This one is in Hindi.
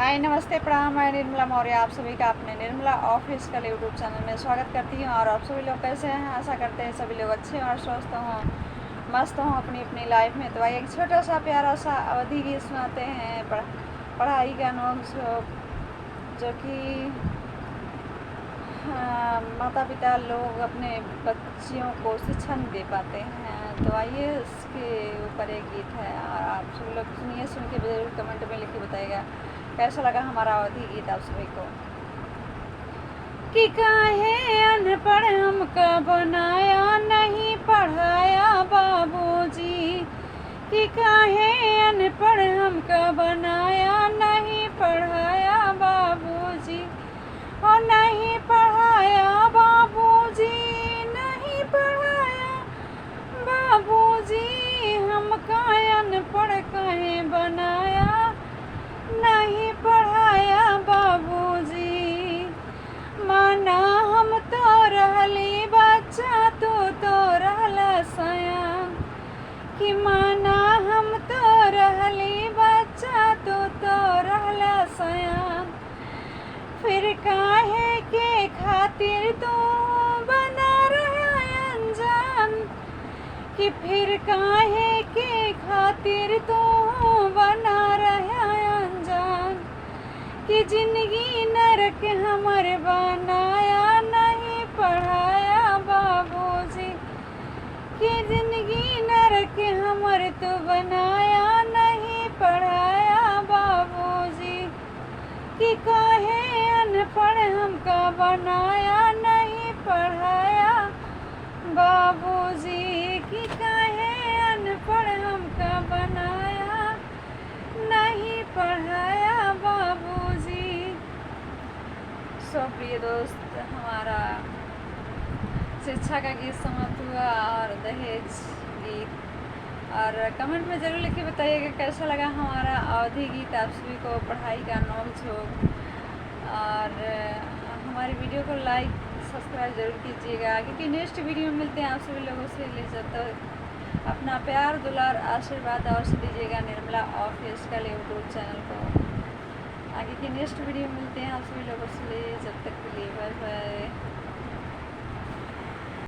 हाय नमस्ते प्रणाम। मैं निर्मला मौर्य आप सभी का अपने निर्मला ऑफिशियल यूट्यूब चैनल में स्वागत करती हूँ। और आप सभी लोग कैसे हैं? आशा करते हैं सभी लोग अच्छे और स्वस्थ हों, मस्त हों अपनी अपनी लाइफ में। तो आइए एक छोटा सा प्यारा सा अवधि गीत सुनाते हैं पढ़ाई का नोट्स जो कि माता पिता लोग अपने बच्चियों को शिक्षा नहीं दे पाते हैं। तो आइए इसके ऊपर एक गीत है और आप सभी लोग सुनिए, सुन के जरूर कमेंट में लिख के बताइएगा कैसा लगा हमारा अवधि गीत आप सभी को। कि काहे अनपढ़ हमका बनाया नहीं पढ़ाया बाबूजी, कि काहे अनपढ़ हमका बनाया नहीं पढ़ाया बाबूजी, और नहीं पढ़ाया बाबूजी, नहीं पढ़ाया बाबूजी, हमका अनपढ़ काहे बनाया नहीं पढ़ाया बाबूजी। माना हम तो रहली बच्चा तू तो रहला सयान, कि माना हम तो रहली बच्चा तू तो रहला सयान, फिर काहे के खातिर तू बना रहा अनजान, कि फिर काहे के खातिर तू बना रहा अनजान, कि जिंदगी नरक हमर बनाया नहीं पढ़ाया बाबूजी, कि जिंदगी नरक हमर तो बनाया नहीं पढ़ाया बाबूजी, कि काहे अनपढ़ हमका बनाया नहीं पढ़ाया बाबूजी, कि काहे अनपढ़ हमका बनाया नहीं पढ़ाया बाबूजी। सो प्रिय दोस्त, हमारा शिक्षा का गीत समाप्त हुआ और दहेज गीत। और कमेंट में ज़रूर लिख के बताइएगा कैसा लगा हमारा अवधि गीत आप सभी को, पढ़ाई का नोक-झोंक। और हमारी वीडियो को लाइक सब्सक्राइब जरूर कीजिएगा, क्योंकि नेक्स्ट वीडियो में मिलते हैं आप सभी लोगों से। ले जाते अपना प्यार दुलार आशीर्वाद अवश्य दीजिएगा निर्मला ऑफिशियल यूट्यूब चैनल को। आगे की नेक्स्ट वीडियो में मिलते हैं आप सभी लोगों से। जब तक के लिए बाय बाय।